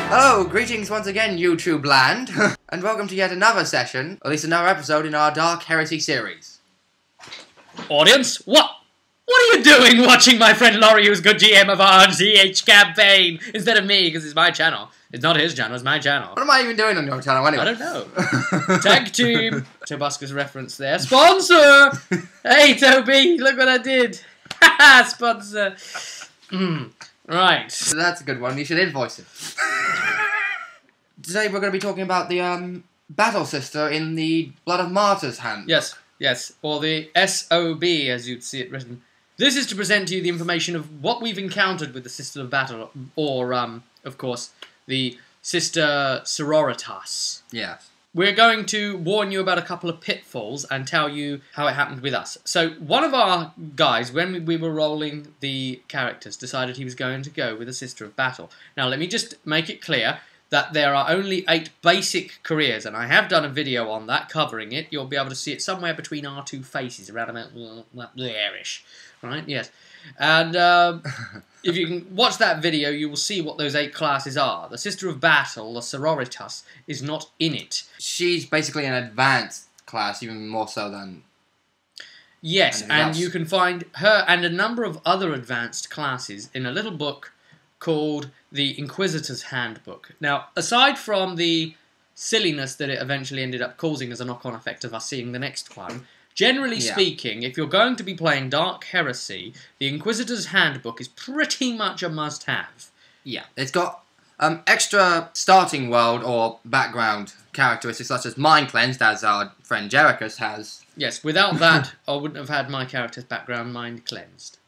Hello, greetings once again, YouTube land, and welcome to yet another session, or at least another episode in our Dark Heresy series. Audience, what are you doing watching my friend Laurie, who's good GM of our ZH campaign, instead of me, because it's my channel. It's not his channel, it's my channel. What am I even doing on your channel anyway? I don't know. Tag team! Tobuska's reference there. Sponsor! Hey, Toby, look what I did. Haha, sponsor. Right. So that's a good one, you should invoice it. Today we're going to be talking about the battle sister in the Blood of Martyrs hand. Yes, or the SOB as you'd see it written. This is to present to you the information of what we've encountered with the Sister of Battle, or, of course, the Sister Sororitas. Yes. We're going to warn you about a couple of pitfalls and tell you how it happened with us. So, one of our guys, when we were rolling the characters, decided he was going to go with a Sister of Battle. Now, let me just make it clear that there are only 8 basic careers, and I have done a video on that, covering it. You'll be able to see it somewhere between our two faces, around about there-ish. Right? Yes. And if you can watch that video, you will see what those 8 classes are. The Sister of Battle, the Sororitas, is not in it. She's basically an advanced class, even more so than... Yes, and you can find her and a number of other advanced classes in a little book called the Inquisitor's Handbook. Now, aside from the silliness that it eventually ended up causing as a knock-on effect of us seeing the next one, generally speaking, if you're going to be playing Dark Heresy, the Inquisitor's Handbook is pretty much a must-have. Yeah, it's got extra starting world or background characteristics such as Mind Clenched, as our friend Jerichus has. Yes, without that, I wouldn't have had my character's background Mind Cleansed.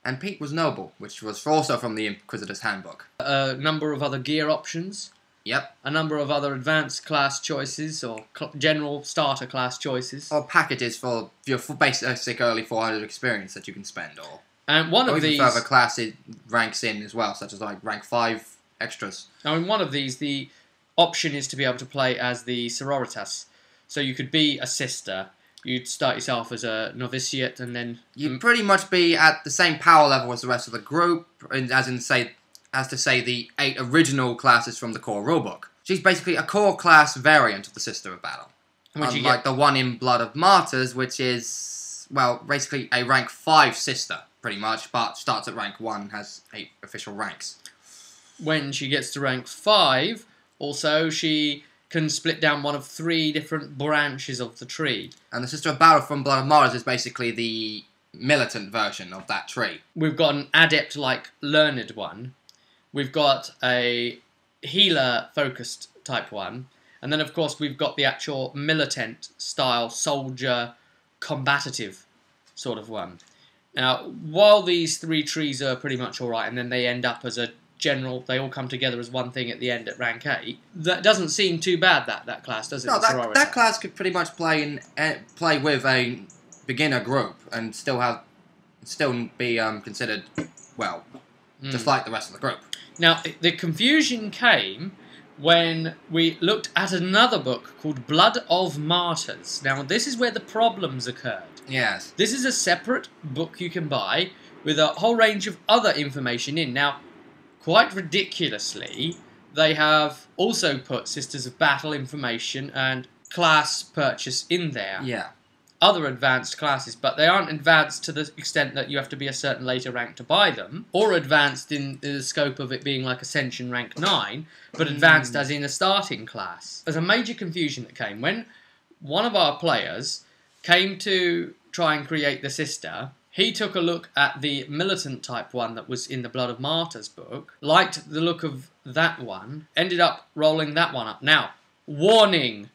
And Pete was noble, which was also from the Inquisitor's Handbook. A number of other gear options. Yep. A number of other advanced class choices, or general starter class choices. Or packages for your basic early 400 experience that you can spend, or... And one of these... further classes ranks in as well, such as like rank 5 extras. Now in one of these, the option is to be able to play as the Sororitas. So you could be a sister... You'd start yourself as a novitiate, and then... You'd pretty much be at the same power level as the rest of the group, as to say the 8 original classes from the core rulebook. She's basically a core class variant of the Sister of Battle. Unlike the one in Blood of Martyrs, which is, well, basically a rank 5 sister, pretty much, but starts at rank 1, has 8 official ranks. When she gets to rank 5, also, she can split down one of 3 different branches of the tree. And the Sister of Battle from Blood of Martyrs is basically the militant version of that tree. We've got an adept-like learned one. We've got a healer-focused type one. And then, of course, we've got the actual militant-style soldier combative sort of one. Now, while these 3 trees are pretty much alright, and then they end up as a general, they all come together as one thing at the end at rank 8. That doesn't seem too bad, that class, does it? No, that class could pretty much play with a beginner group and still be considered, well, just like the rest of the group. Now, the confusion came when we looked at another book called Blood of Martyrs. Now, this is where the problems occurred. Yes. This is a separate book you can buy with a whole range of other information in. Now, quite ridiculously, they have also put Sisters of Battle information and class purchase in there. Yeah. Other advanced classes, but they aren't advanced to the extent that you have to be a certain later rank to buy them, or advanced in the scope of it being like Ascension rank 9, but advanced as in a starting class. There's a major confusion that came when one of our players came to try and create the sister. He took a look at the militant type one that was in the Blood of Martyrs book, liked the look of that one, ended up rolling that one up. Now, warning,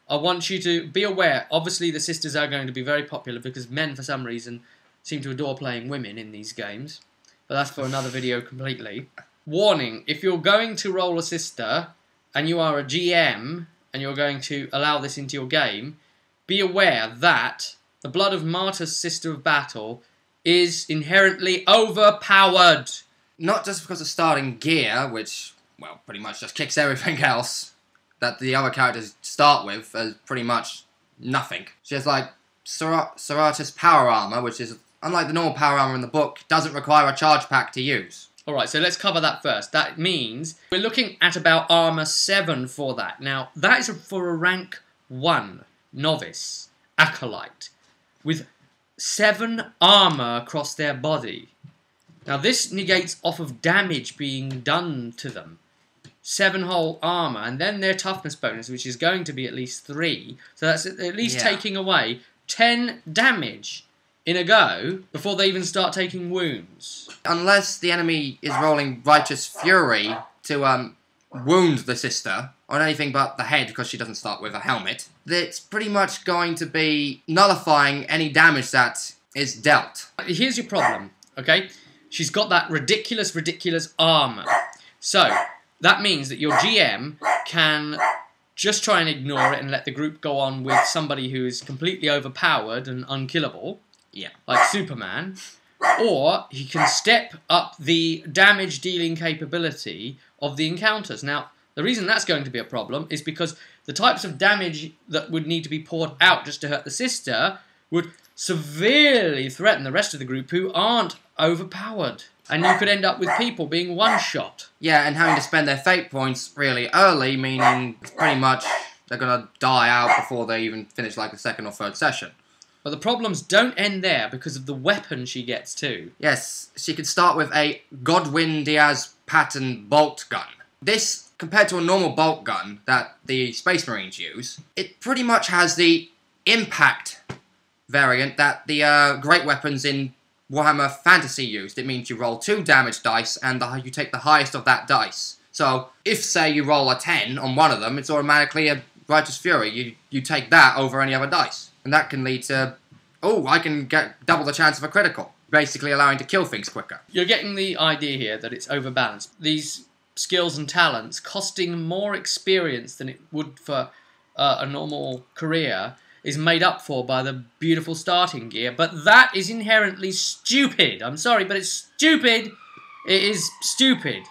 I want you to be aware, obviously the sisters are going to be very popular because men, for some reason, seem to adore playing women in these games. But that's for another video completely. Warning, if you're going to roll a sister, and you are a GM, and you're going to allow this into your game, be aware that the Blood of Martyr's Sister of Battle is inherently overpowered. Not just because of starting gear, which, well, pretty much just kicks everything else that the other characters start with as pretty much nothing. She has, like, Sororitas power armor, which is, unlike the normal power armor in the book, doesn't require a charge pack to use. Alright, so let's cover that first. That means we're looking at about armor 7 for that. Now, that is for a rank 1 novice acolyte with 7 armor across their body. Now, this negates off of damage being done to them. 7 whole armor, and then their toughness bonus, which is going to be at least 3. So that's at least taking away 10 damage in a go before they even start taking wounds. Unless the enemy is rolling Righteous Fury to wound the sister on anything but the head, because she doesn't start with a helmet, it's pretty much going to be nullifying any damage that is dealt. Here's your problem, okay? She's got that ridiculous armor. So, that means that your GM can just try and ignore it and let the group go on with somebody who is completely overpowered and unkillable. Yeah. Like Superman. Or he can step up the damage dealing capability of the encounters. Now, the reason that's going to be a problem is because the types of damage that would need to be poured out just to hurt the sister would severely threaten the rest of the group who aren't overpowered. And you could end up with people being one-shot. Yeah, and having to spend their fate points really early, meaning pretty much they're going to die out before they even finish like the second or third session. But the problems don't end there because of the weapon she gets too. Yes, she could start with a Godwin Diaz pattern bolt gun. This, compared to a normal bolt gun that the Space Marines use, it pretty much has the impact variant that the great weapons in Warhammer Fantasy used. It means you roll 2 damage dice and you take the highest of that dice. So, if, say, you roll a 10 on one of them, it's automatically a Righteous Fury. You take that over any other dice. And that can lead to, oh, I can get double the chance of a critical. Basically allowing to kill things quicker. You're getting the idea here that it's overbalanced. These skills and talents costing more experience than it would for a normal career is made up for by the beautiful starting gear, but that is inherently stupid. I'm sorry, but it's stupid. It is stupid.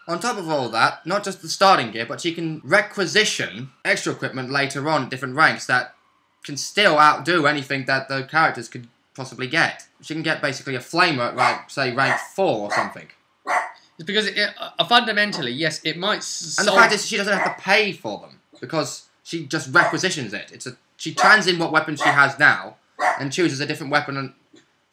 On top of all that, not just the starting gear, but she can requisition extra equipment later on at different ranks that can still outdo anything that the characters could possibly get. She can get basically a flamer at, like, say, rank 4 or something. It's because fundamentally, yes, it might And the fact is, she doesn't have to pay for them, because she just requisitions it. She trans in what weapon she has now, and chooses a different weapon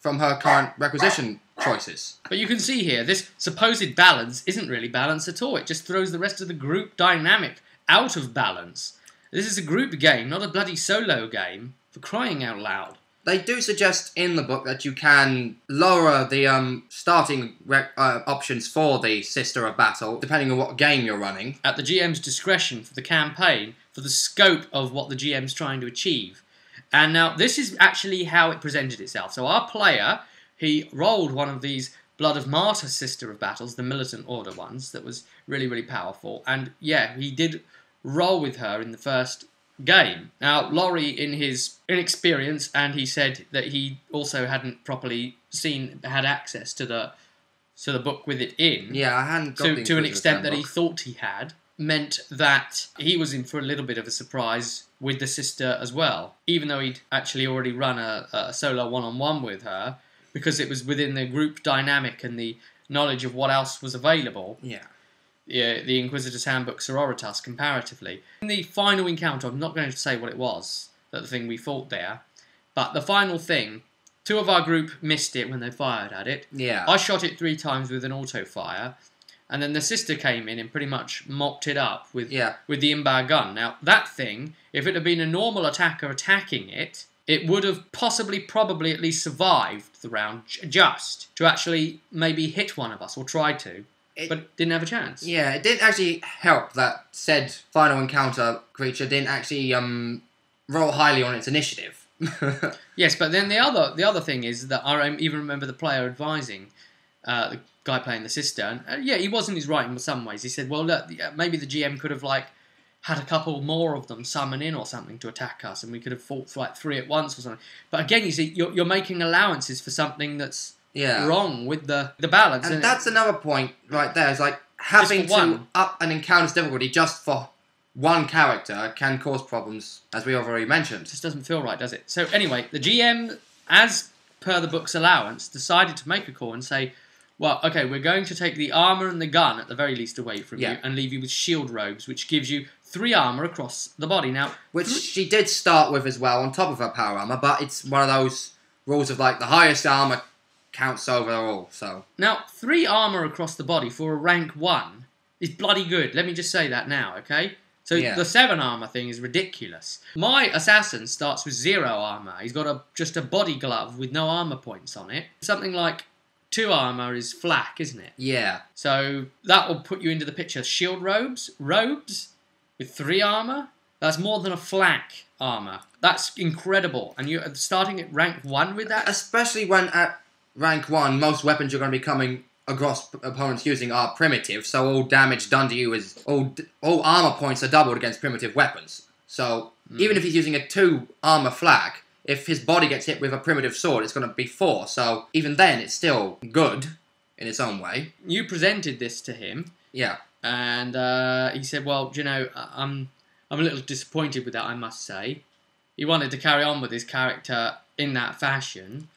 from her current requisition choices. But you can see here, this supposed balance isn't really balanced at all. It just throws the rest of the group dynamic out of balance. This is a group game, not a bloody solo game, for crying out loud. They do suggest in the book that you can lower the starting options for the Sister of Battle, depending on what game you're running. At the GM's discretion for the campaign, for the scope of what the GM's trying to achieve. And now, this is actually how it presented itself. So our player, he rolled one of these Blood of Martyr Sister of Battles, the Militant Order ones, that was really powerful. And yeah, he did roll with her in the first game. Now, Laurie, in his inexperience, and he said that he also hadn't properly had access to the book with it in. Yeah, I hadn't got to an extent that he thought he had, meant that he was in for a little bit of a surprise with the sister as well, even though he'd actually already run a solo one-on-one with her, because it was within the group dynamic and the knowledge of what else was available. Yeah. The Inquisitor's Handbook Sororitas, comparatively. In the final encounter, I'm not going to say what it was, the thing we fought there, but the final thing, 2 of our group missed it when they fired at it. Yeah. I shot it 3 times with an auto-fire, and then the sister came in and pretty much mopped it up with the Imbar gun. Now, that thing, if it had been a normal attacker attacking it, it would have probably at least survived the round just to actually maybe hit one of us, or try to. But didn't have a chance. Yeah, it didn't actually help that said final encounter creature didn't actually roll highly on its initiative. Yes, but then the other thing is that I even remember the player advising the guy playing the sister, and yeah, he was in his right in some ways. He said, well, look, maybe the GM could have like had a couple more of them summon in or something to attack us, and we could have fought for like 3 at once or something. But again, you see, you're making allowances for something that's wrong with the balance. And that's another point right there. It's like having to up an encounter's difficulty just for one character can cause problems, as we already mentioned. It just doesn't feel right, does it? So anyway, the GM, as per the book's allowance, decided to make a call and say, well, okay, we're going to take the armour and the gun, at the very least, away from you, and leave you with shield robes, which gives you 3 armour across the body. Now, which she did start with as well, on top of her power armour, but it's one of those rules of, like, the highest armour counts overall, so... Now, 3 armour across the body for a rank 1 is bloody good. Let me just say that now, okay? So the 7 armour thing is ridiculous. My assassin starts with 0 armour. He's got just a body glove with no armour points on it. Something like 2 armour is flak, isn't it? Yeah. So that will put you into the picture. Shield robes with 3 armour. That's more than a flak armour. That's incredible. And you're starting at rank 1 with that? Especially when at rank 1, most weapons you're going to be coming across opponents using are primitive, so all damage done to you is... All armour points are doubled against primitive weapons. So, even if he's using a 2 armour flak, if his body gets hit with a primitive sword, it's going to be 4. So, even then, it's still good in its own way. You presented this to him. Yeah. And he said, well, you know, I'm a little disappointed with that, I must say. He wanted to carry on with his character in that fashion.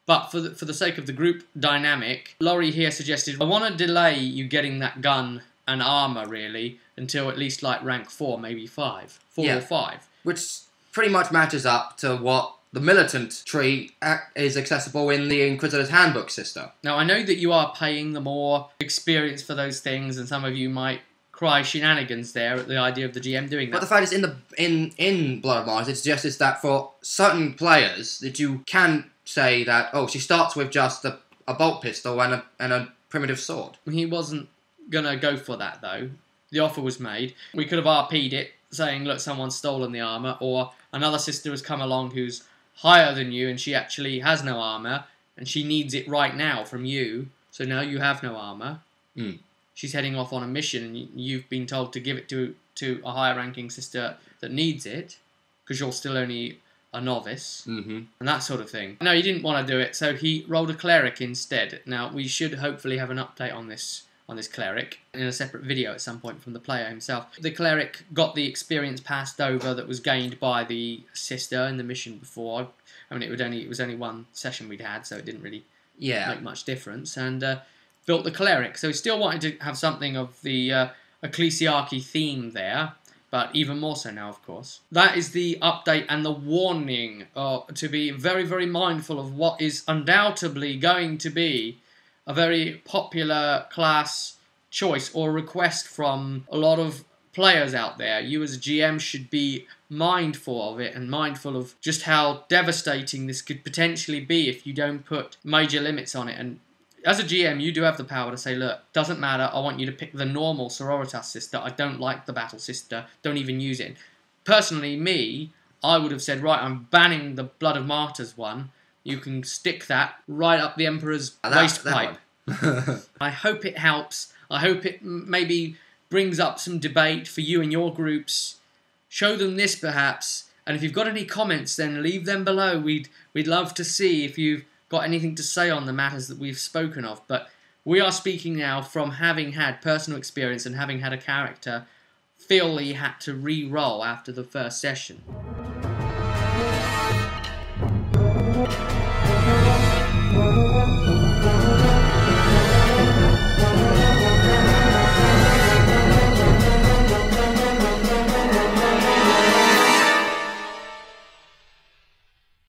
But for the sake of the group dynamic, Laurie here suggested, I want to delay you getting that gun and armour, really, until at least, like, rank 4, maybe 5. 4 or 5. Which pretty much matches up to what the militant tree is accessible in the Inquisitor's Handbook, Sister. Now, I know that you are paying the more experience for those things, and some of you might cry shenanigans there at the idea of the GM doing that. But the fact is, in Blood of Mars, it suggests that for certain players, that you can say that, oh, she starts with just a bolt pistol and a primitive sword. He wasn't going to go for that, though. The offer was made. We could have RP'd it, saying, look, someone's stolen the armour, or another sister has come along who's higher than you, and she actually has no armour, and she needs it right now from you, so now you have no armour. She's heading off on a mission, and you've been told to give it to a higher-ranking sister that needs it, because you're still only a novice, and that sort of thing. No, he didn't want to do it, so he rolled a cleric instead. Now, we should hopefully have an update on this cleric in a separate video at some point from the player himself. The cleric got the experience passed over that was gained by the sister in the mission before. I mean, it was only 1 session we'd had, so it didn't really make much difference, and built the cleric. So he still wanted to have something of the ecclesiarchy theme there, but even more so now, of course. That is the update and the warning to be very, very mindful of what is undoubtedly going to be a very popular class choice or request from a lot of players out there. You as a GM should be mindful of it and mindful of just how devastating this could potentially be if you don't put major limits on it. And as a GM, you do have the power to say, look, doesn't matter, I want you to pick the normal Sororitas sister. I don't like the battle sister. Don't even use it. Personally, I would have said, right, I'm banning the Blood of Martyrs one. You can stick that right up the Emperor's waist pipe. I hope it helps. I hope it maybe brings up some debate for you and your groups. Show them this, perhaps. And if you've got any comments, then leave them below. We'd love to see if you've got anything to say on the matters that we've spoken of. But we are speaking now from having had personal experience and having had a character feel he had to re-roll after the first session.